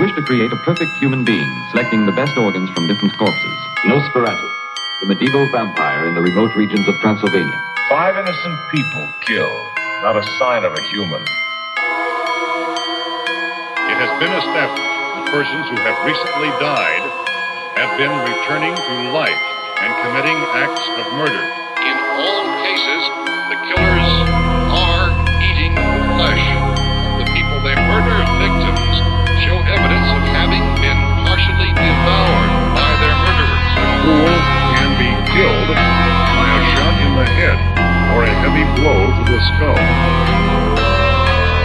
wish to create a perfect human being, selecting the best organs from different corpses. Nosferatu, the medieval vampire in the remote regions of Transylvania. 5 innocent people killed, not a sign of a human. It has been established that persons who have recently died have been returning to life and committing acts of murder. In all cases, the killers are eating the flesh of the people they murder. Victims show evidence of having been partially devoured by their murderers. A fool can be killed by a shot in the head or a heavy blow to the skull.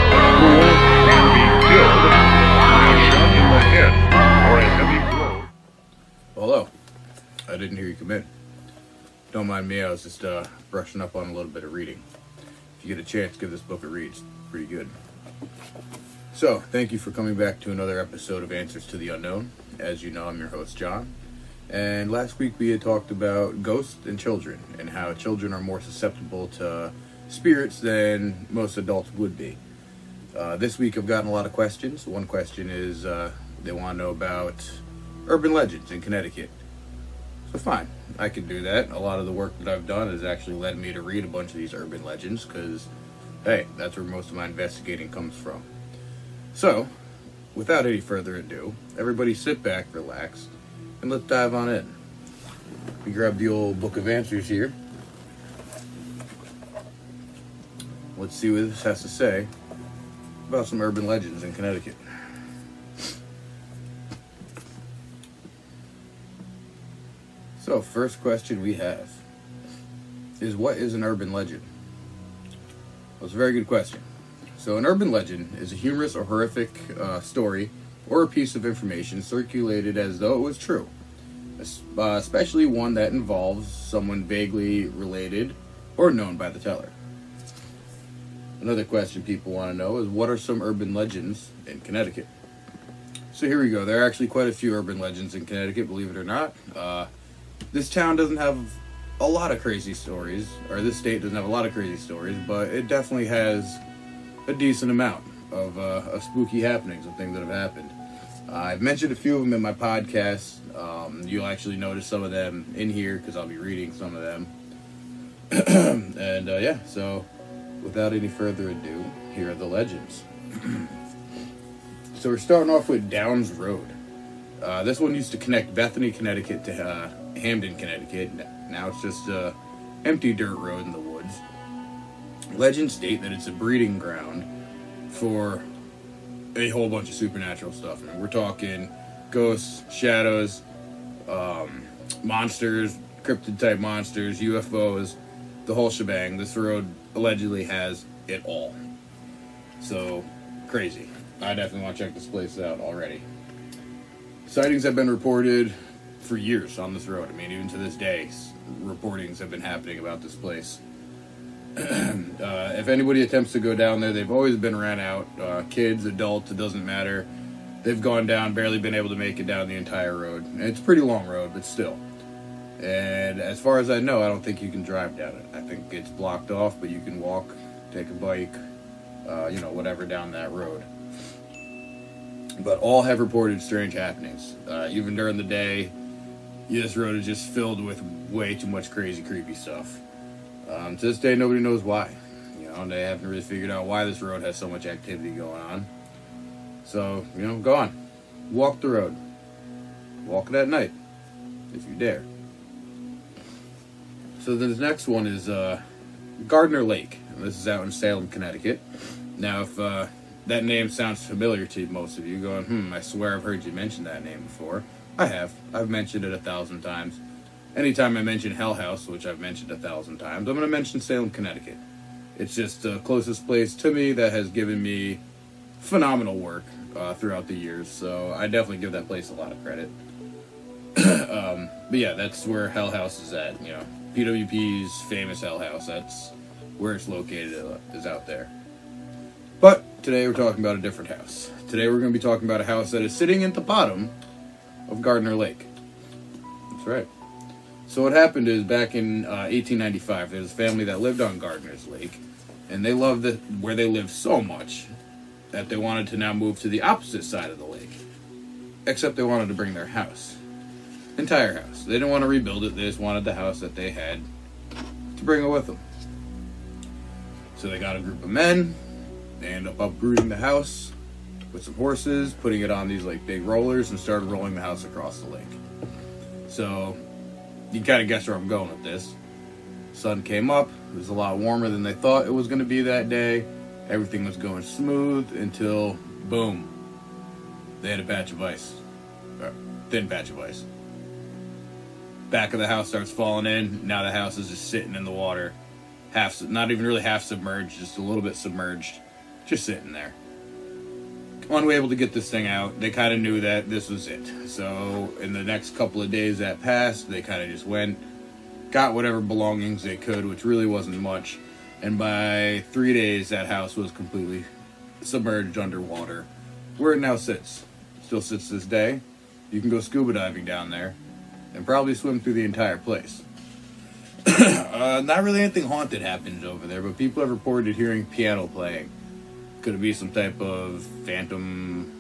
A fool can be killed by a shot in the head or a heavy blow. Hello. I didn't hear you come in. Don't mind me, I was just brushing up on a little bit of reading. If you get a chance, give this book a read. It's pretty good. So, thank you for coming back to another episode of Answers to the Unknown. As you know, I'm your host, John. And last week we had talked about ghosts and children, and how children are more susceptible to spirits than most adults would be. This week I've gotten a lot of questions. One question is, they want to know about urban legends in Connecticut. So fine, I can do that. A lot of the work that I've done has actually led me to read a bunch of these urban legends, because, hey, that's where most of my investigating comes from. So, without any further ado, everybody sit back, relax, and let's dive on in. We grab the old book of answers here. Let's see what this has to say about some urban legends in Connecticut. So, first question we have is, what is an urban legend? Well, it's a very good question. So, an urban legend is a humorous or horrific story or a piece of information circulated as though it was true, especially one that involves someone vaguely related or known by the teller. Another question people want to know is, what are some urban legends in Connecticut? So here we go. There are actually quite a few urban legends in Connecticut, believe it or not. This town doesn't have a lot of crazy stories, or this state doesn't have a lot of crazy stories, but it definitely has a decent amount of spooky happenings and things that have happened. I've mentioned a few of them in my podcast. You'll actually notice some of them in here because I'll be reading some of them. And yeah, so without any further ado, here are the legends. So we're starting off with Downs Road. This one used to connect Bethany, Connecticut to Hamden, Connecticut. Now it's just an empty dirt road in the woods. Legends state that it's a breeding ground for a whole bunch of supernatural stuff. I mean, we're talking ghosts, shadows, monsters, cryptid-type monsters, UFOs, the whole shebang. This road allegedly has it all. So, crazy. I definitely want to check this place out already. Sightings have been reported for years on this road. I mean, even to this day, reportings have been happening about this place. If anybody attempts to go down there, they've always been ran out. Kids, adults, it doesn't matter. They've gone down, barely been able to make it down the entire road. And it's a pretty long road, but still. And as far as I know, I don't think you can drive down it. I think it's blocked off, but you can walk, take a bike, whatever down that road. But all have reported strange happenings. Even during the day, this road is just filled with way too much crazy, creepy stuff. To this day, nobody knows why. And they haven't really figured out why this road has so much activity going on. So, go on. Walk the road. Walk it at night, if you dare. So the next one is Gardner Lake. And this is out in Salem, Connecticut. Now, if that name sounds familiar to most of you, going, I swear I've heard you mention that name before. I have. I've mentioned it 1,000 times. Anytime I mention Hell House, which I've mentioned 1,000 times, I'm going to mention Salem, Connecticut. It's just the closest place to me that has given me phenomenal work throughout the years, so I definitely give that place a lot of credit. But yeah, that's where Hell House is at. PWP's famous Hell House, that's where it's located, is out there. But today we're talking about a different house. Today we're going to be talking about a house that is sitting at the bottom of Gardner Lake. That's right. So what happened is, back in 1895, there was a family that lived on Gardner's Lake, and they loved where they lived so much that they wanted to now move to the opposite side of the lake. except they wanted to bring their house. Entire house. They didn't want to rebuild it. They just wanted the house that they had to bring it with them. So they got a group of men. They end up uprooting the house with some horses, putting it on these like big rollers, and started rolling the house across the lake. So you kind of guess where I'm going with this. Sun came up. It was a lot warmer than they thought it was going to be that day. Everything was going smooth until, boom, they had a patch of ice. Or thin patch of ice. Back of the house starts falling in. Now the house is just sitting in the water. Not even really half submerged, just a little bit submerged. Just sitting there. Unable to get this thing out. They kind of knew that this was it. So in the next couple of days that passed, they kind of just went, got whatever belongings they could, which really wasn't much. And by 3 days, that house was completely submerged underwater. Where it now sits. Still sits this day. You can go scuba diving down there and probably swim through the entire place. Not really anything haunted happens over there, but people have reported hearing piano playing. Could it be some type of phantom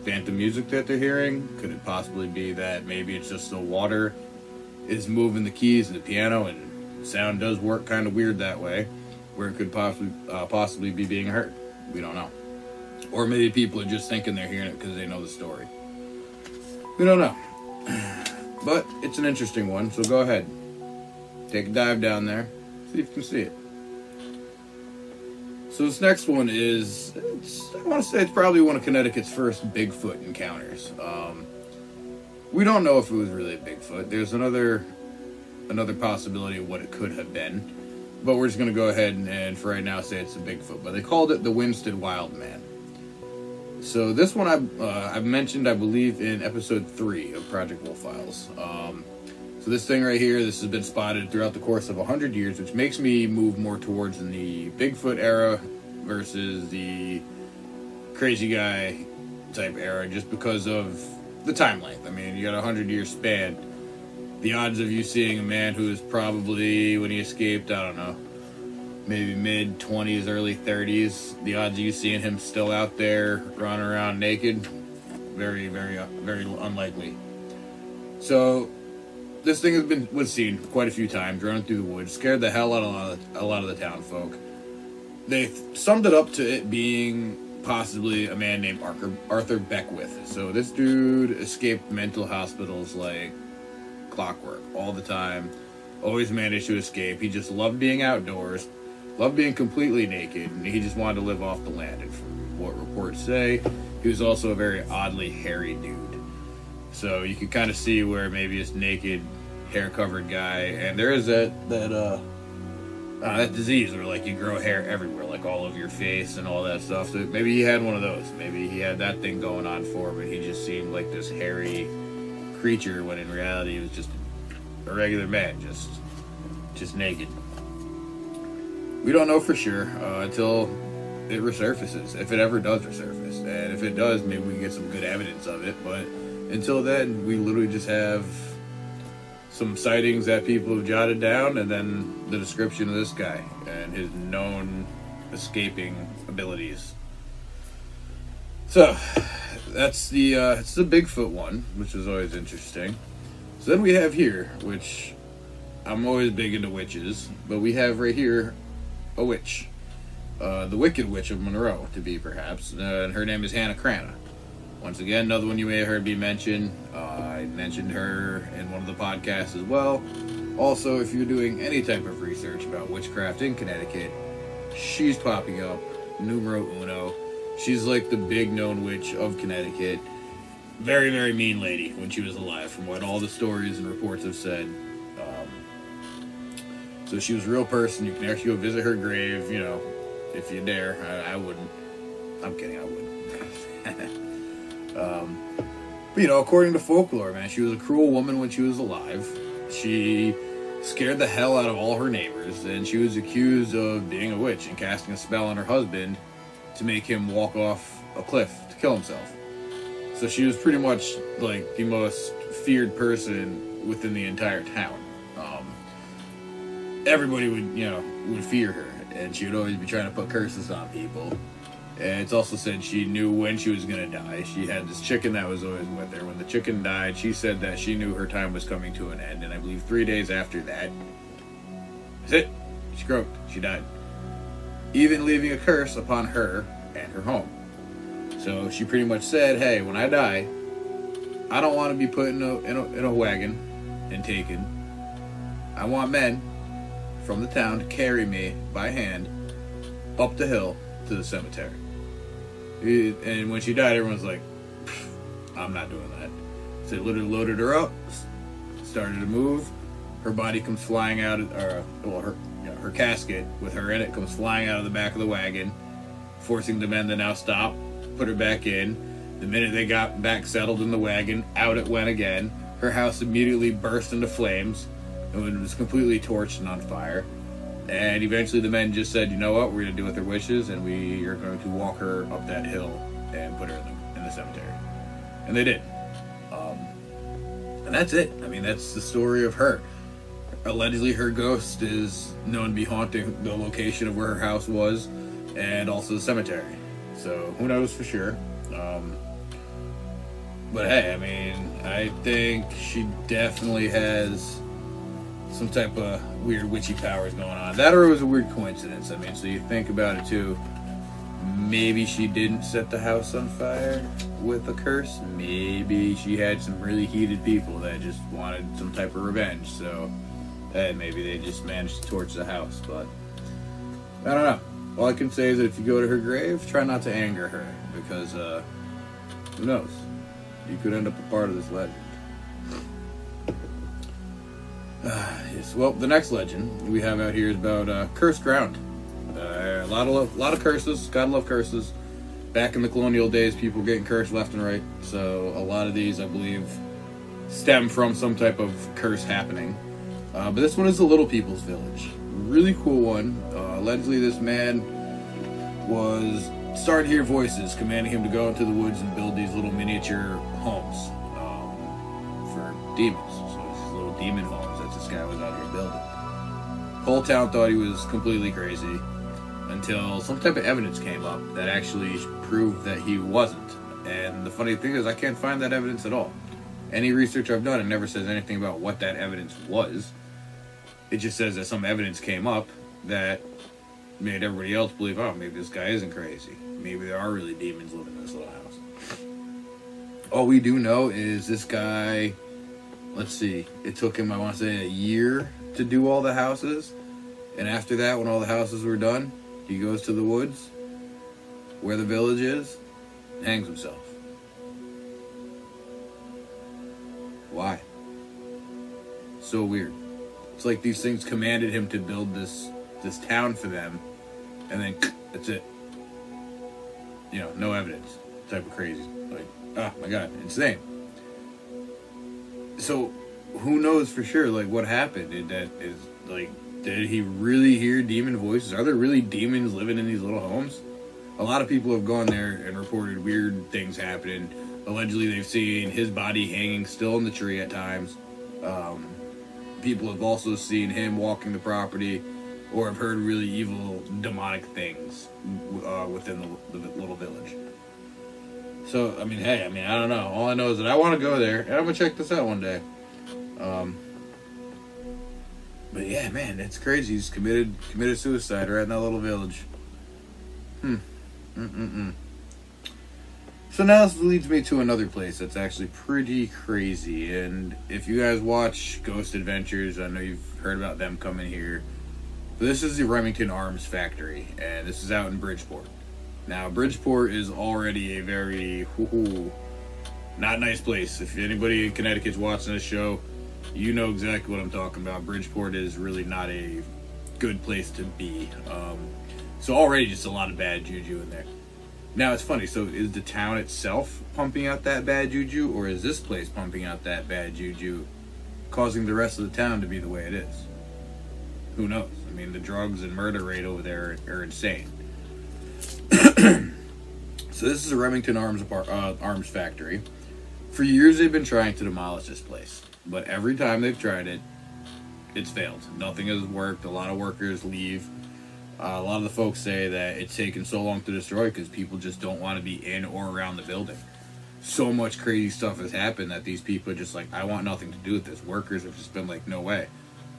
music that they're hearing? Could it possibly be that maybe it's just the water is moving the keys of the piano, and sound does work kind of weird that way, where it could possibly be being heard? We don't know. Or maybe people are just thinking they're hearing it because they know the story. We don't know. But it's an interesting one, so go ahead. Take a dive down there. See if you can see it. So this next one is, I want to say it's probably one of Connecticut's first Bigfoot encounters. We don't know if it was really a Bigfoot. There's another possibility of what it could have been. But we're just going to go ahead and for right now say it's a Bigfoot. But they called it the Winston Wildman. So this one I've mentioned, I believe, in episode 3 of Project Wolf Files. So this thing right here, this has been spotted throughout the course of 100 years, which makes me move more towards the Bigfoot era versus the crazy guy type era, just because of the time length. I mean, you got a 100-year span. The odds of you seeing a man who is probably, when he escaped, I don't know, maybe mid-20s, early 30s, the odds of you seeing him still out there running around naked, very, very, very unlikely. So this thing was seen quite a few times, running through the woods, scared the hell out of a lot of the town folk. They summed it up to it being possibly a man named Arthur Beckwith. So this dude escaped mental hospitals like clockwork all the time, always managed to escape. He just loved being outdoors, loved being completely naked, and he just wanted to live off the land. And from what reports say, he was also a very oddly hairy dude. So you can kind of see where maybe this naked, hair-covered guy, and there is that disease where like you grow hair everywhere, like all over your face and all that stuff. So maybe he had one of those. Maybe he had that thing going on for him, and he just seemed like this hairy creature when in reality he was just a regular man, just naked. We don't know for sure until it resurfaces, if it ever does resurface, and if it does, maybe we can get some good evidence of it. But until then, we literally just have some sightings that people have jotted down, and then the description of this guy and his known escaping abilities. So that's it's the Bigfoot one, which is always interesting. So then we have here, which I'm always big into witches, but we have right here a witch, the Wicked Witch of Monroe, to be perhaps, and her name is Hannah Cranna. Once again, another one you may have heard me mention. I mentioned her in one of the podcasts as well. Also, if you're doing any type of research about witchcraft in Connecticut, she's popping up numero uno. She's like the big known witch of Connecticut. Very, very mean lady when she was alive, from what all the stories and reports have said. So she was a real person. You can actually go visit her grave, if you dare. I wouldn't. I'm kidding, I wouldn't. But according to folklore, man, she was a cruel woman when she was alive. She scared the hell out of all her neighbors, and she was accused of being a witch and casting a spell on her husband to make him walk off a cliff to kill himself. So she was pretty much like the most feared person within the entire town. Everybody would fear her, and she would always be trying to put curses on people. And it's also said she knew when she was going to die. She had this chicken that was always with her. When the chicken died, she said that she knew her time was coming to an end. And I believe 3 days after that, that's it. She croaked. She died. Even leaving a curse upon her and her home. So she pretty much said, hey, when I die, I don't want to be put in a wagon and taken. I want men from the town to carry me by hand up the hill to the cemetery. And when she died, everyone's like, I'm not doing that. So they literally loaded her up, started to move. Her body comes flying out, her casket with her in it comes flying out of the back of the wagon, forcing the men to now stop, put her back in. The minute they got back settled in the wagon, out it went again. Her house immediately burst into flames. It was completely torched and on fire. And eventually the men just said, you know what, we're going to do with her wishes, and we are going to walk her up that hill and put her in the cemetery. And they did. And that's it. I mean, that's the story of her. Allegedly, her ghost is known to be haunting the location of where her house was, and also the cemetery. So, who knows for sure. But hey, I mean, I think she definitely has some type of weird witchy powers going on. That or it was a weird coincidence. I mean, so you think about it too. Maybe she didn't set the house on fire with a curse. Maybe she had some really heated people that just wanted some type of revenge. So, hey, maybe they just managed to torch the house. But I don't know. All I can say is that if you go to her grave, try not to anger her, because who knows? You could end up a part of this legend. Yes. Well, the next legend we have out here is about cursed ground. A lot of curses. Gotta love curses. Back in the colonial days, people were getting cursed left and right. So a lot of these, I believe, stem from some type of curse happening. But this one is the Little People's Village. Really cool one. Allegedly, this man was starting to hear voices commanding him to go into the woods and build these little miniature homes for demons. So these little demon homes that this guy was out here building. Whole town thought he was completely crazy until some type of evidence came up that actually proved that he wasn't. And the funny thing is, I can't find that evidence at all. Any research I've done, it never says anything about what that evidence was. It just says that some evidence came up that made everybody else believe, oh, maybe this guy isn't crazy. Maybe there are really demons living in this little house. All we do know is this guy, let's see, it took him, I want to say, a year to do all the houses. And after that, when all the houses were done, he goes to the woods, where the village is, and hangs himself. Why? So weird. It's like these things commanded him to build this town for them, and then that's it. You know, no evidence. Type of crazy. Like, oh my god, insane. So, who knows for sure, like, what happened? Did he really hear demon voices? Are there really demons living in these little homes? A lot of people have gone there and reported weird things happening. Allegedly, they've seen his body hanging still in the tree at times. People have also seen him walking the property, or have heard really evil, demonic things within the little village. So, I mean, hey, I don't know. All I know is that I want to go there, and I'm going to check this out one day. But yeah, man, it's crazy. He's committed suicide right in that little village. So now this leads me to another place that's actually pretty crazy. And if you guys watch Ghost Adventures, I know you've heard about them coming here. But this is the Remington Arms Factory, and this is out in Bridgeport. Now, Bridgeport is already a very not nice place. If anybody in Connecticut's watching this show, you know exactly what I'm talking about. Bridgeport is really not a good place to be. So already just a lot of bad juju in there. Now, it's funny. So is the town itself pumping out that bad juju, or is this place pumping out that bad juju, causing the rest of the town to be the way it is? Who knows? I mean, the drugs and murder rate over there are insane. So this is a Remington Arms Factory. For years, they've been trying to demolish this place. But every time they've tried it, it's failed. Nothing has worked. A lot of workers leave. A lot of the folks say that it's taken so long to destroy because people just don't want to be in or around the building. So much crazy stuff has happened that these people are just like, I want nothing to do with this. Workers have just been like, no way.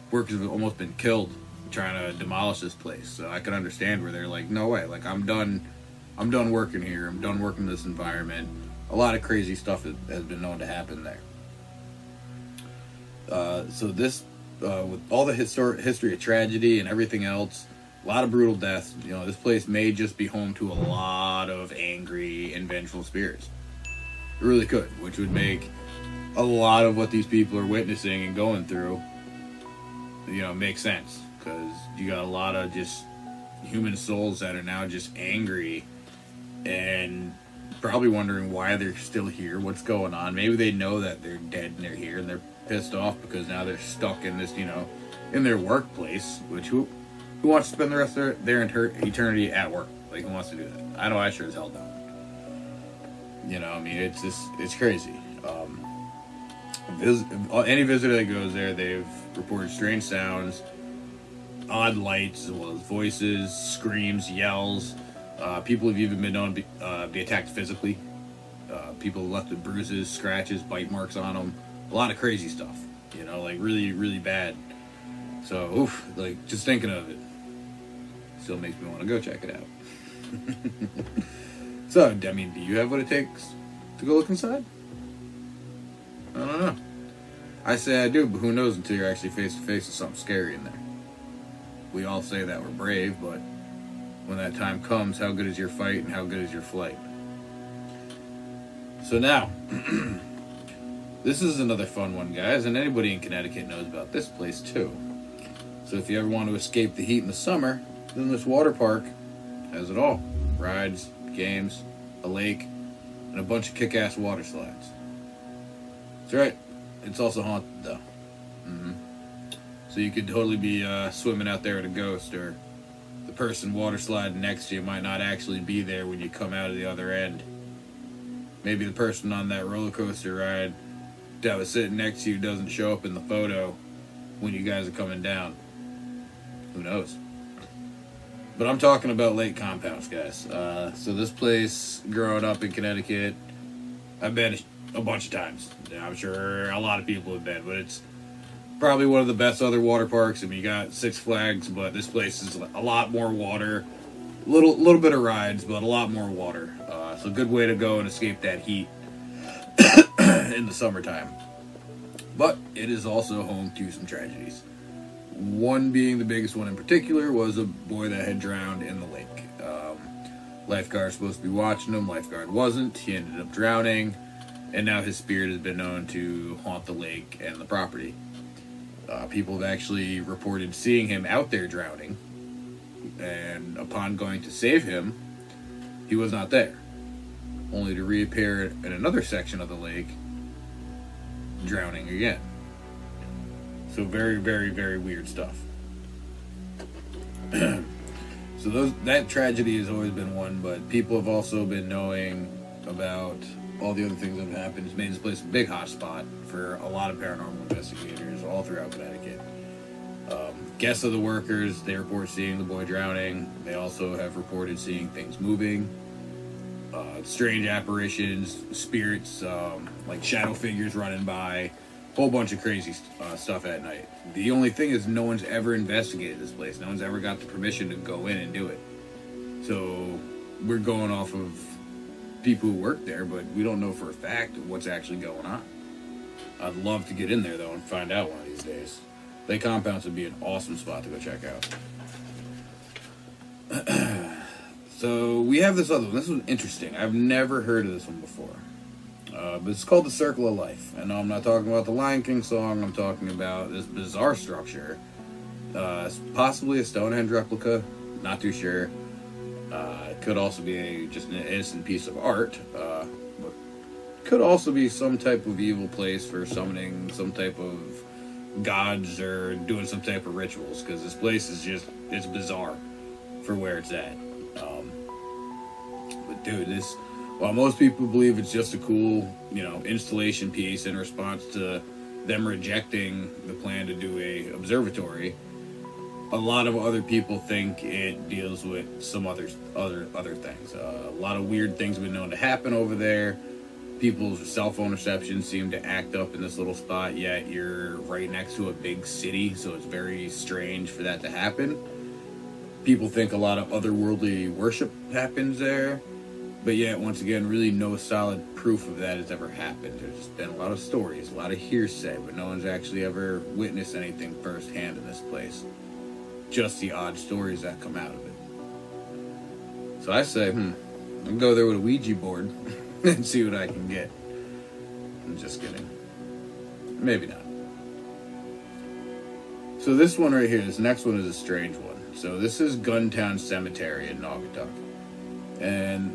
Workers have almost been killed trying to demolish this place. So I can understand where they're like, no way. Like, I'm done working here. I'm done working in this environment. A lot of crazy stuff has been known to happen there. So this, with all the history of tragedy and everything else, a lot of brutal deaths, you know, this place may just be home to a lot of angry and vengeful spirits. It really could, which would make a lot of what these people are witnessing and going through, you know, make sense. Because you got a lot of just human souls that are now just angry and probably wondering why they're still here, what's going on. Maybe they know that they're dead and they're here and they're pissed off because now they're stuck in this, you know, in their workplace, which who wants to spend the rest of their eternity at work? Like, who wants to do that? I know I sure as hell don't. You know, I mean, it's crazy. Any visitor that goes there, they've reported strange sounds, odd lights, as well as voices, screams, yells. People have even been known to be attacked physically. People left with bruises, scratches, bite marks on them. A lot of crazy stuff, you know, like really, really bad. So, oof, like, just thinking of it still makes me want to go check it out. So, I mean, do you have what it takes to go look inside? I don't know. I say I do, but who knows until you're actually face to face with something scary in there. We all say that we're brave, but when that time comes, how good is your fight and how good is your flight? So now, this is another fun one, guys, and anybody in Connecticut knows about this place too. So if you ever want to escape the heat in the summer, then this water park has it all. Rides, games, a lake, and a bunch of kick-ass water slides. That's right, it's also haunted though. So you could totally be swimming out there with a ghost, or the person water sliding next to you might not actually be there when you come out of the other end. Maybe the person on that roller coaster ride that was sitting next to you doesn't show up in the photo when you guys are coming down. Who knows? But I'm talking about lake compounds, guys. So this place, growing up in Connecticut, I've been a bunch of times. I'm sure a lot of people have been, but it's probably one of the best other water parks. I mean, you got Six Flags, but this place is a lot more water. Little bit of rides, but a lot more water. So a good way to go and escape that heat in the summertime. But it is also home to some tragedies. One being the biggest one in particular was a boy that had drowned in the lake. Lifeguard was supposed to be watching him. Lifeguard wasn't. He ended up drowning. And now his spirit has been known to haunt the lake and the property. People have actually reported seeing him out there drowning. And upon going to save him, he was not there. Only to reappear in another section of the lake, drowning again. So very, very, very weird stuff. So that tragedy has always been one, but people have also been knowing about all the other things that have happened. It's made this place a big hotspot for a lot of paranormal investigators all throughout Connecticut. Guests of the workers, they report seeing the boy drowning. They also have reported seeing things moving. Strange apparitions, spirits, like shadow figures running by. Whole bunch of crazy stuff at night. The only thing is no one's ever investigated this place. No one's ever got the permission to go in and do it. So we're going off of people who work there, but we don't know for a fact what's actually going on. I'd love to get in there, though, and find out one of these days. Lake compounds would be an awesome spot to go check out. So we have this other one. This one's interesting. I've never heard of this one before. But it's called the Circle of Life. I know I'm not talking about the Lion King song. I'm talking about this bizarre structure. It's possibly a Stonehenge replica. Not too sure. It could also be just an innocent piece of art. But could also be some type of evil place for summoning some type of gods or doing some type of rituals. Because this place is it's bizarre for where it's at. But dude, while most people believe it's just a cool, installation piece in response to them rejecting the plan to do a observatory, a lot of other people think it deals with some other things. A lot of weird things have been known to happen over there. People's cell phone reception seem to act up in this little spot, yet you're right next to a big city, so it's very strange for that to happen. People think a lot of otherworldly worship happens there, but yet, once again, really no solid proof of that has ever happened. There's just been a lot of stories, a lot of hearsay, but no one's actually ever witnessed anything firsthand in this place. Just the odd stories that come out of it. So I say, I'll go there with a Ouija board and see what I can get. I'm just kidding. Maybe not. So this one right here, this next one is a strange one. So this is Guntown Cemetery in Naugatuck. And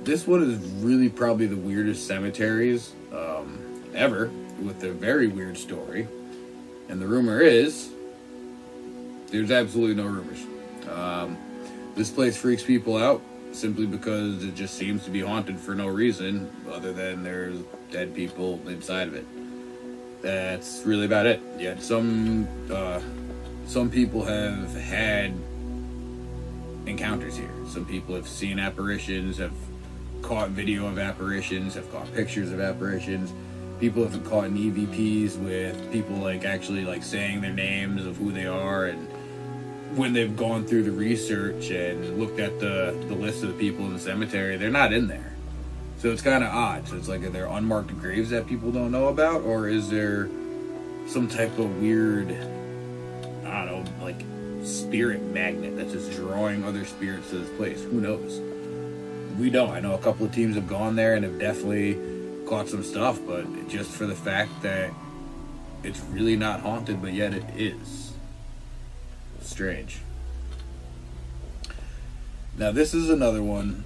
this one is really probably the weirdest cemeteries ever, with a very weird story. And the rumor is, there's absolutely no rumors. This place freaks people out simply because it just seems to be haunted for no reason other than there's dead people inside of it. That's really about it. Yet some people have had encounters here. Some people have seen apparitions, have caught video of apparitions, have caught pictures of apparitions. People have caught EVPs with people like actually like saying their names of who they are, and when they've gone through the research and looked at the list of the people in the cemetery, they're not in there. So it's kind of odd. So it's like, are there unmarked graves that people don't know about? Or is there some type of weird, I don't know, like spirit magnet that's just drawing other spirits to this place? Who knows? We don't. I know a couple of teams have gone there and have definitely caught some stuff, but just for the fact that it's really not haunted, but yet it is. Strange. Now this is another one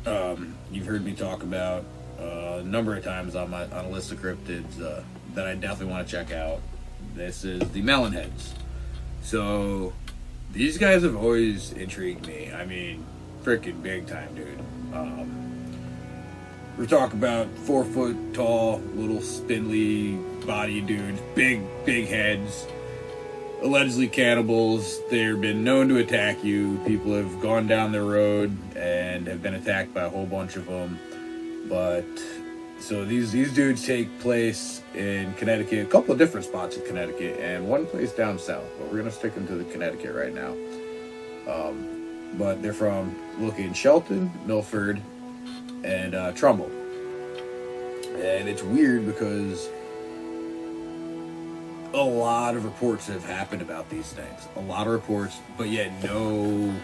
you've heard me talk about a number of times on a list of cryptids that I definitely want to check out. This is the Melonheads. So these guys have always intrigued me. I mean, freaking big time, dude. We're talking about 4 foot tall, little spindly body dudes, big heads. Allegedly cannibals. They've been known to attack you. People have gone down the road and have been attacked by a whole bunch of them. But so these dudes take place in Connecticut, a couple of different spots in Connecticut, and one place down south. But we're gonna stick them to the Connecticut right now. But they're from located in Shelton, Milford, and Trumbull. And it's weird because a lot of reports have happened about these things. A lot of reports, but yet no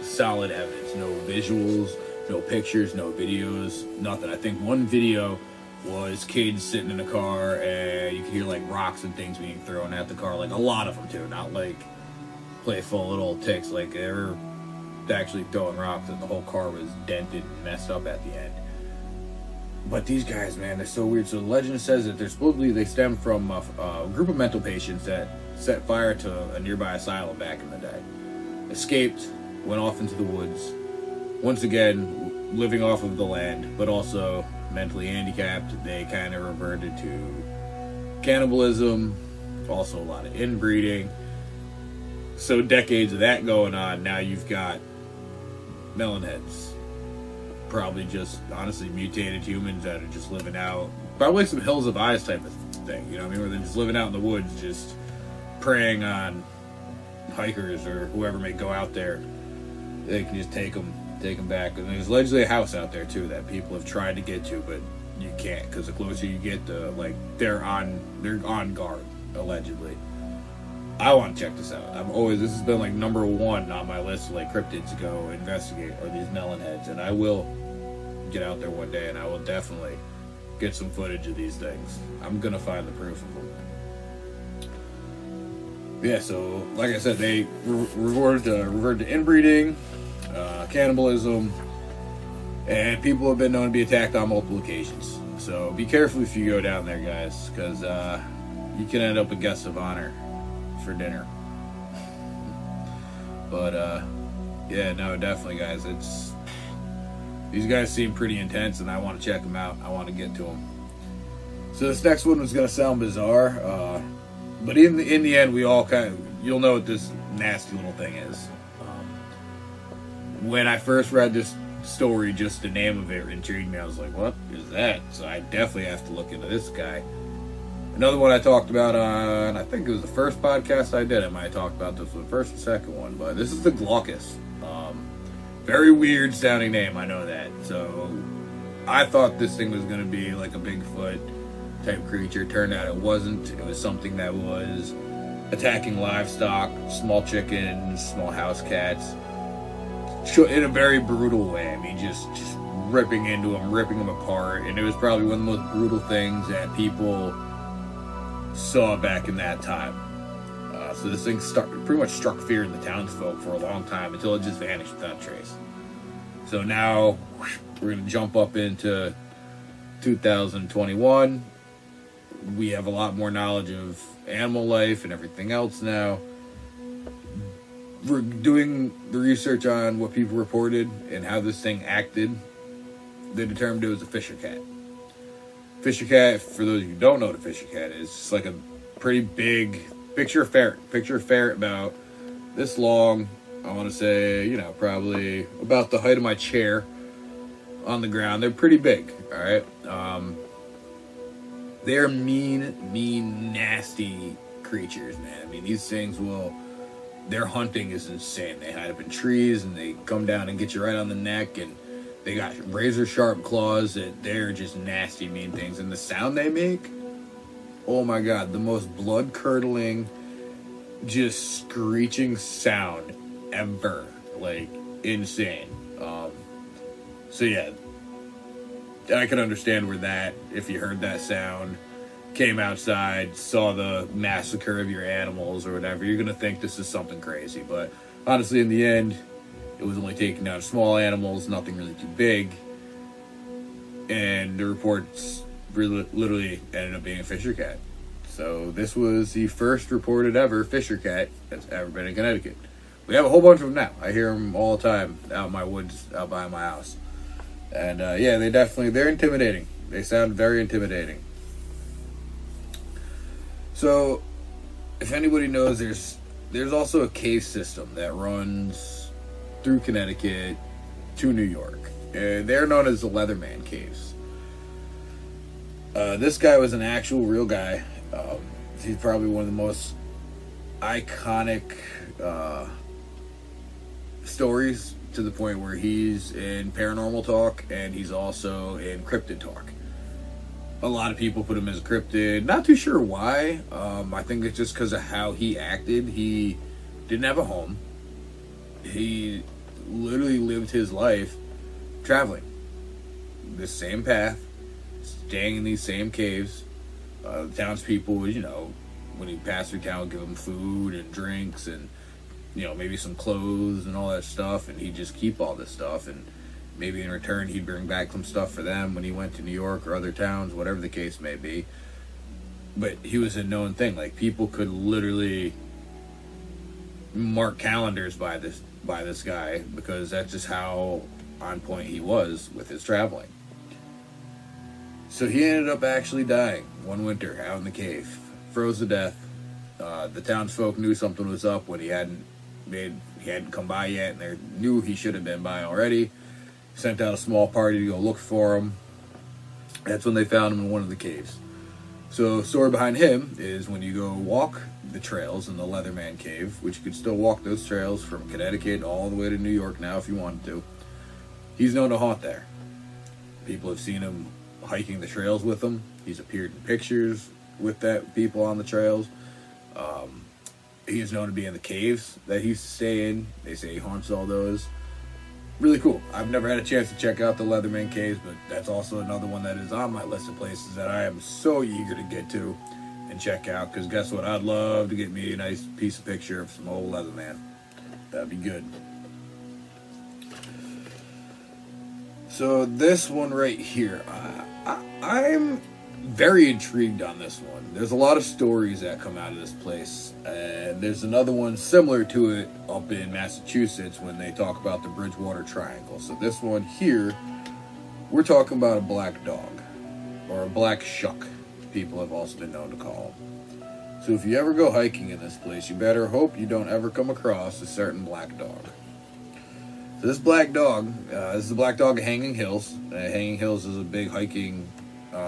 solid evidence. No visuals, no pictures, no videos, nothing. I think one video was kids sitting in a car and you could hear like rocks and things being thrown at the car. Like a lot of them too, not like playful little ticks. Like they were actually throwing rocks and the whole car was dented and messed up at the end. But these guys, man, they're so weird. So the legend says that they stem from a group of mental patients that set fire to a nearby asylum back in the day. Escaped, went off into the woods. Once again, living off of the land, but also mentally handicapped. They kind of reverted to cannibalism, also a lot of inbreeding. So decades of that going on, now you've got Melonheads. Probably just honestly mutated humans that are just living out, probably some Hills of Eyes type of thing, you know what I mean, where they're just living out in the woods, just preying on hikers or whoever may go out there. They can just take them back. And there's allegedly a house out there too that people have tried to get to, but you can't, because the closer you get to, like, they're on guard, allegedly. I want to check this out. This has been like number one on my list of like cryptids to go investigate are these Melonheads, and I will get out there one day and I will definitely get some footage of these things. I'm gonna find the proof of them. Yeah, so like I said, they revert to inbreeding, cannibalism, and people have been known to be attacked on multiple occasions. So be careful if you go down there, guys, because you can end up a guest of honor for dinner. But yeah, no, definitely, guys, these guys seem pretty intense and I want to check them out. I want to get to them. So this next one was going to sound bizarre, but in the end, we all kind of, you'll know what this nasty little thing is. When I first read this story, just the name of it intrigued me. I was like, what is that? So I definitely have to look into this guy. Another one I talked about on, I think it was the first podcast I did. I might have talked about this one, first and second one, but this is the Glaucus. Very weird sounding name, I know that. So I thought this thing was going to be like a Bigfoot type creature. Turned out it wasn't. It was something that was attacking livestock, small chickens, small house cats, in a very brutal way. I mean, just ripping into them, ripping them apart. And it was probably one of the most brutal things that people saw back in that time. So this thing pretty much struck fear in the townsfolk for a long time until it just vanished without trace. So now we're going to jump up into 2021. We have a lot more knowledge of animal life and everything else now. We're doing the research on what people reported and how this thing acted. They determined it was a fisher cat. Fisher cat, for those of you who don't know what a fisher cat is, it's like a pretty big, picture a ferret about this long. I want to say, probably about the height of my chair on the ground. They're pretty big, all right? They're mean, nasty creatures, man. I mean, these things their hunting is insane. They hide up in trees, and they come down and get you right on the neck, and they got razor-sharp claws. That they're just nasty, mean things. And the sound they make, oh my God, the most blood-curdling, just screeching sound ever. Like, insane. So yeah, I can understand where that, if you heard that sound, came outside, saw the massacre of your animals or whatever, you're going to think this is something crazy. But honestly, in the end, it was only taking down small animals, nothing really too big. And the reports really, literally ended up being a fisher cat. So this was the first reported ever fisher cat that's ever been in Connecticut. We have a whole bunch of them now. I hear them all the time out in my woods, out by my house. And yeah, they're intimidating. They sound very intimidating. So, if anybody knows, there's also a cave system that runs through Connecticut to New York. They're known as the Leatherman Caves. This guy was an actual real guy. He's probably one of the most iconic stories, to the point where he's in paranormal talk and he's also in cryptid talk. A lot of people put him as a cryptid. Not too sure why. I think it's just because of how he acted. He didn't have a home. He literally lived his life traveling this same path, staying in these same caves. The townspeople, when he passed through town, would give him food and drinks and, maybe some clothes and all that stuff. And he'd just keep all this stuff. And maybe in return, he'd bring back some stuff for them when he went to New York or other towns, whatever the case may be. But he was a known thing. Like, people could literally mark calendars by this guy, because that's just how on point he was with his traveling. So he ended up actually dying one winter out in the cave, froze to death. The townsfolk knew something was up when he hadn't come by yet, and they knew he should have been by already. Sent out a small party to go look for him. That's when they found him in one of the caves. So, story behind him is, when you go walk the trails in the Leatherman Cave, which you could still walk those trails from Connecticut all the way to New York now if you wanted to, he's known to haunt there. People have seen him hiking the trails with them. He's appeared in pictures with people on the trails. He is known to be in the caves that he used to stay in. They say he haunts all those. Really cool. I've never had a chance to check out the Leatherman Caves, but that's also another one that is on my list of places that I am so eager to get to and check out, because guess what? I'd love to get me a nice piece of picture of some old Leatherman. That'd be good. So this one right here, I'm very intrigued on this one. There's a lot of stories that come out of this place, and there's another one similar to it up in Massachusetts when they talk about the Bridgewater Triangle. So this one here, we're talking about a black dog, or a black shuck, people have also been known to call him. So if you ever go hiking in this place, you better hope you don't ever come across a certain black dog. So this black dog, this is the black dog of Hanging Hills. Hanging Hills is a big hiking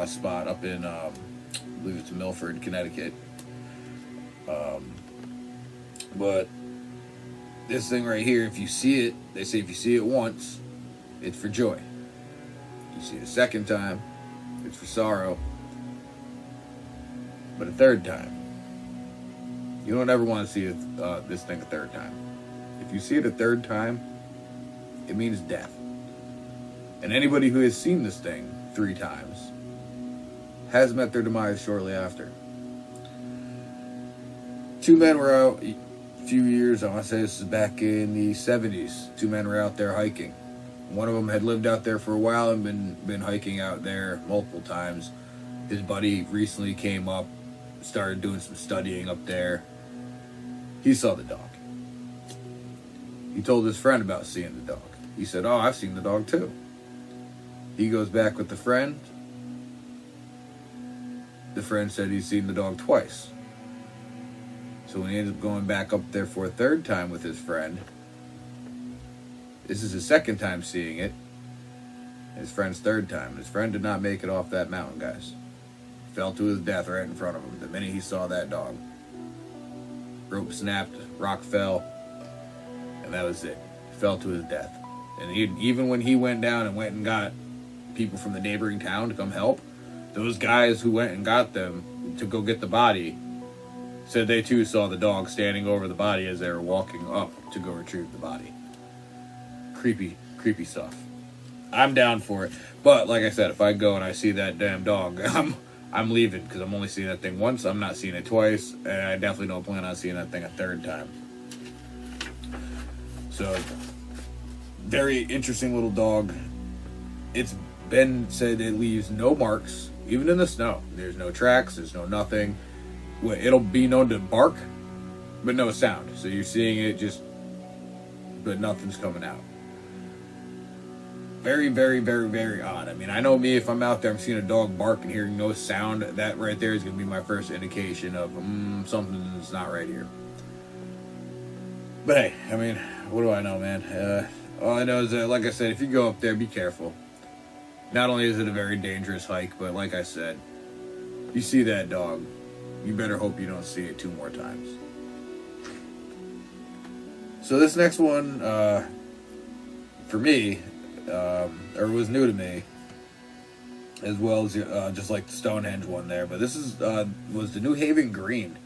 spot up in, I believe it's Milford, Connecticut. But this thing right here, if you see it, they say if you see it once, it's for joy. You see it a second time, it's for sorrow. But a third time, you don't ever want to see this thing a third time. If you see it a third time, it means death. And anybody who has seen this thing 3 times has met their demise shortly after. 2 men were out a few years, I want to say this is back in the 70s. 2 men were out there hiking. One of them had lived out there for a while and been hiking out there multiple times. His buddy recently came up, started doing some studying up there. He saw the dog. He told his friend about seeing the dog. He said, "Oh, I've seen the dog too." He goes back with the friend. The friend said he's seen the dog twice. So when he ended up going back up there for a third time with his friend, this is his second time seeing it. His friend's third time. His friend did not make it off that mountain, guys. He fell to his death right in front of him the minute he saw that dog. Rope snapped, rock fell, and that was it. He fell to his death. And even when he went down and went and got people from the neighboring town to come help, those guys who went and got them to go get the body said they too saw the dog standing over the body as they were walking up to go retrieve the body. Creepy stuff. I'm down for it. But like I said, if I go and I see that damn dog, I'm leaving, because I'm only seeing that thing once. I'm not seeing it twice, and I definitely don't plan on seeing that thing a third time. So, very interesting little dog. It's been said it leaves no marks, even in the snow. There's no tracks, there's no nothing. It'll be known to bark, but no sound. So you're seeing it but nothing's coming out. Very, very, very, very odd. I mean, I know me, if I'm out there, I'm seeing a dog bark and hearing no sound, that right there is going to be my first indication of something's not right here. But hey, I mean, what do I know, man? All I know is that, like I said, if you go up there, be careful. Not only is it a very dangerous hike, but like I said, you see that dog, you better hope you don't see it 2 more times. So this next one, for me, or was new to me, as well as just like the Stonehenge one there. But this was the New Haven Green,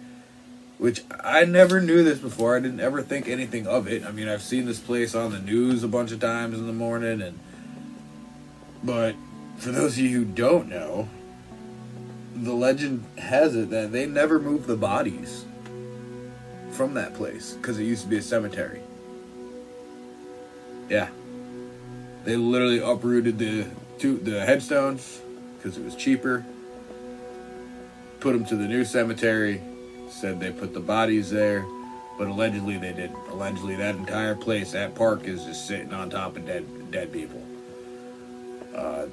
which I never knew this before. I didn't ever think anything of it. I mean, I've seen this place on the news a bunch of times in the morning, but for those of you who don't know, the legend has it that they never moved the bodies from that place because it used to be a cemetery. Yeah. They literally uprooted the headstones because it was cheaper, put them to the new cemetery, said they put the bodies there, but allegedly they didn't. Allegedly that entire place, that park, is just sitting on top of dead people.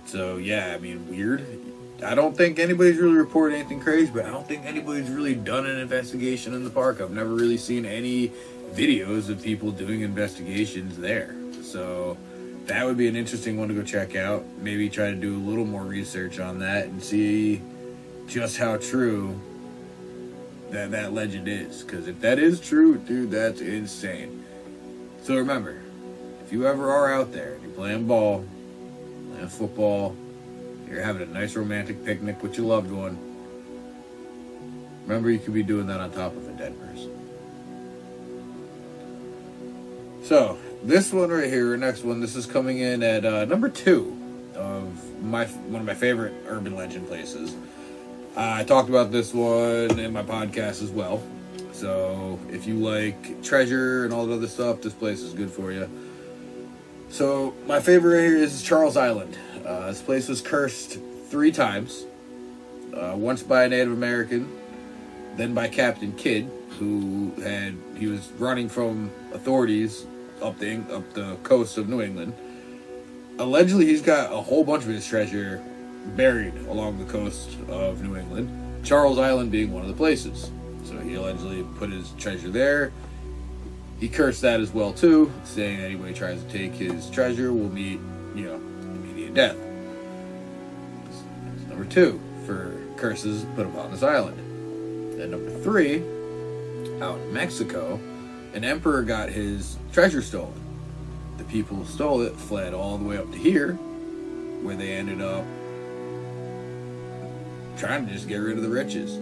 So yeah, I mean, weird. I don't think anybody's really reported anything crazy, but I don't think anybody's really done an investigation in the park. I've never really seen any videos of people doing investigations there. So that would be an interesting one to go check out. Maybe try to do a little more research on that and see just how true that legend is. Because if that is true, dude, that's insane. So remember, if you ever are out there and you're playing ball, playing football, you're having a nice romantic picnic with your loved one, remember you could be doing that on top of a dead person. So, this one right here, next one, this is coming in at number 2 of one of my favorite urban legend places. I talked about this one in my podcast as well. So, if you like treasure and all that other stuff, this place is good for you. So, my favorite right here is Charles Island. This place was cursed 3 times. Once by a Native American, then by Captain Kidd, he was running from authorities up the coast of New England. Allegedly, he's got a whole bunch of his treasure buried along the coast of New England, Charles Island being one of the places. So he allegedly put his treasure there. He cursed that as well too, saying that anybody tries to take his treasure will meet, immediate death. That's number 2 for curses put upon this island. Then number 3, out in Mexico, an emperor got his treasure stolen. The people who stole it fled all the way up to here, where they ended up trying to just get rid of the riches.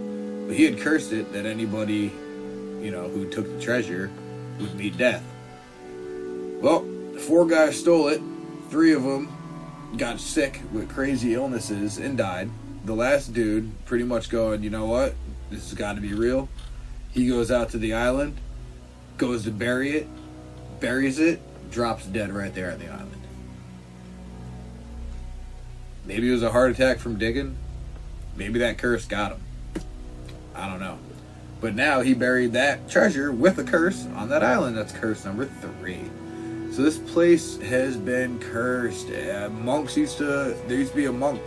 But he had cursed it that anybody, who took the treasure would meet death. Well, 4 guys stole it. 3 of them got sick with crazy illnesses and died. The last dude pretty much going, you know what? This has got to be real. He goes out to the island, goes to bury it, buries it, drops dead right there on the island. Maybe it was a heart attack from digging. Maybe that curse got him. I don't know. But now he buried that treasure with a curse on that island. That's curse number 3. So this place has been cursed. There used to be a monk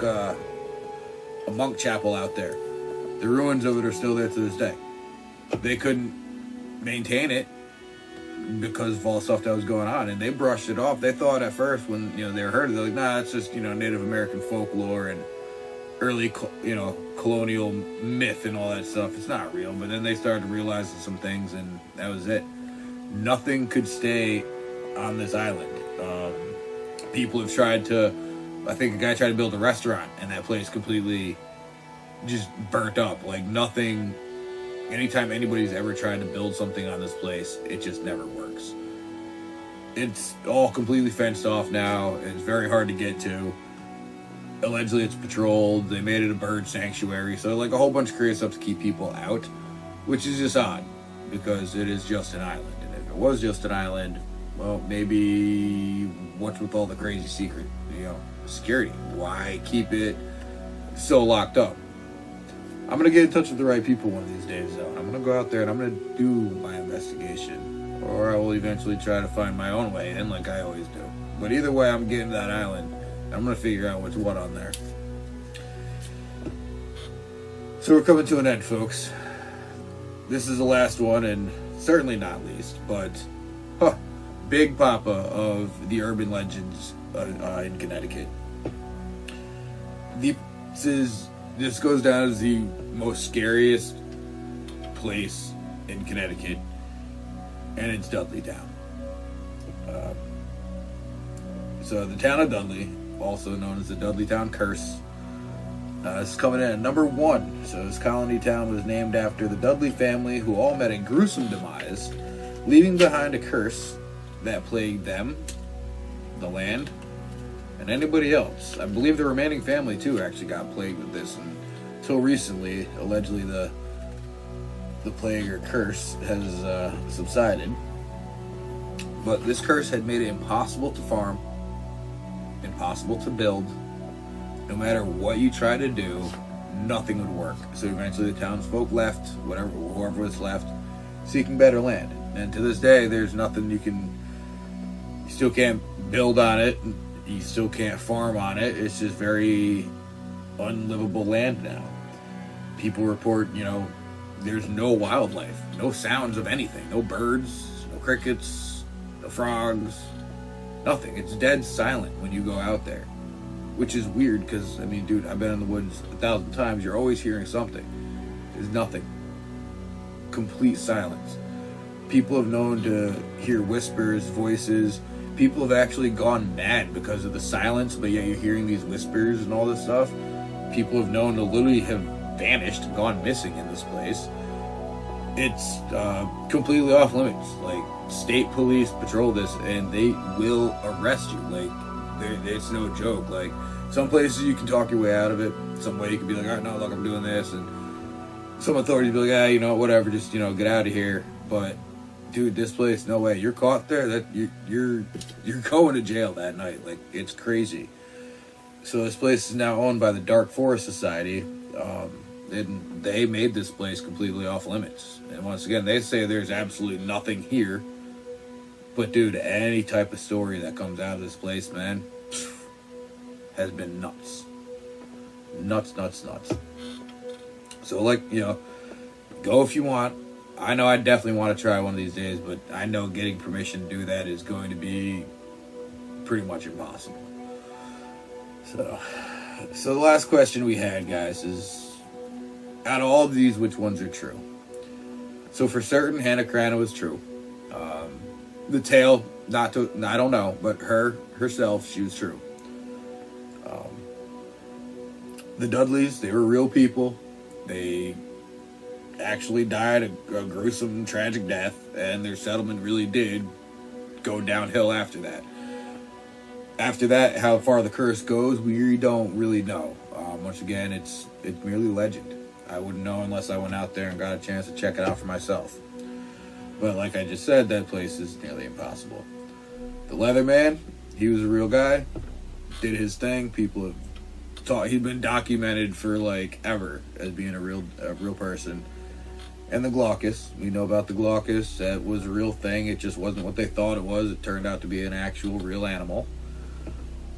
chapel out there. The ruins of it are still there to this day. They couldn't maintain it because of all the stuff that was going on, and they brushed it off. They thought at first when they were heard of it, they're like, nah, it's just Native American folklore and early colonial myth and all that stuff. It's not real. But then they started to realize some things, and that was it. Nothing could stay on this island. People have tried to, I think a guy tried to build a restaurant, and that place completely just burnt up. Like nothing. Anytime anybody's ever tried to build something on this place, it just never works. It's all completely fenced off now. It's very hard to get to. Allegedly, it's patrolled. They made it a bird sanctuary. So, like, a whole bunch of crazy stuff to keep people out, which is just odd, because it is just an island. And if it was just an island, well, maybe what's with all the crazy secret, security? Why keep it so locked up? I'm going to get in touch with the right people one of these days, though. I'm going to go out there and I'm going to do my investigation. Or I will eventually try to find my own way in, like I always do. But either way, I'm getting to that island. I'm going to figure out what's what on there. So we're coming to an end, folks. This is the last one, and certainly not least, but Big Papa of the urban legends in Connecticut. This goes down as the most scariest place in Connecticut, and it's Dudley Town. So the town of Dudley, also known as the Dudley Town Curse, is coming in at number 1. So this colony town was named after the Dudley family, who all met a gruesome demise, leaving behind a curse that plagued them, the land, and anybody else. I believe the remaining family too actually got plagued with this, and until recently, allegedly the plague or curse has subsided. But this curse had made it impossible to farm, impossible to build. No matter what you try to do, nothing would work. So eventually the townsfolk left, whoever was left, seeking better land. And to this day, there's nothing you still can't build on it. You still can't farm on it. It's just very unlivable land now. People report, there's no wildlife, no sounds of anything, no birds, no crickets, no frogs, nothing. It's dead silent when you go out there, which is weird because, dude, I've been in the woods 1,000 times. You're always hearing something. There's nothing. Complete silence. People have known to hear whispers, voices. People have actually gone mad because of the silence, but yet you're hearing these whispers and all this stuff. People have known to literally have vanished and gone missing in this place. It's completely off limits. Like, state police patrol this and they will arrest you. Like, it's no joke. Like, some places you can talk your way out of it. Some way you can be like, all right, no, look, I'm doing this. And some authorities be like, whatever, just, get out of here. But, dude, this place, no way. You're caught there, that you're going to jail that night. Like, it's crazy. So this place is now owned by the Dark Forest Society. And they made this place completely off limits. And once again, they say there's absolutely nothing here. But dude, any type of story that comes out of this place, man, has been nuts. Nuts. So, like, Go if you want. I know I definitely want to try one of these days, but I know getting permission to do that is going to be pretty much impossible. So the last question we had, guys, is out of all of these, which ones are true? So for certain, Hannah Crana was true. The tale, I don't know, but herself, she was true. The Dudleys, they were real people. They actually died a gruesome, tragic death, and their settlement really did go downhill after that. After that, how far the curse goes, we don't really know. Once again, it's merely legend. I wouldn't know unless I went out there and got a chance to check it out for myself. But like I just said, that place is nearly impossible. The Leatherman, he was a real guy, did his thing. People have thought he'd been documented for like ever as being a real person. And the Glaucus, we know about the Glaucus. That was a real thing. It just wasn't what they thought it was. It turned out to be an actual real animal.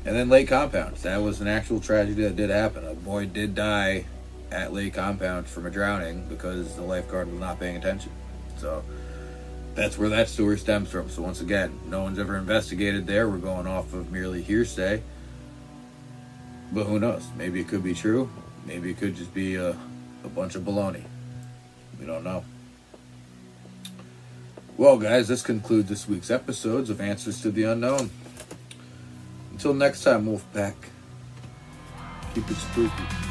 And then Lake Compounds. That was an actual tragedy that did happen. A boy did die at Lake Compounds from a drowning because the lifeguard was not paying attention. So that's where that story stems from. So once again, no one's ever investigated there. We're going off of merely hearsay. But who knows? Maybe it could be true. Maybe it could just be a bunch of baloney. We don't know. Well, guys, this concludes this week's episodes of Answers to the Unknown. Until next time, Wolfpack, keep it spooky.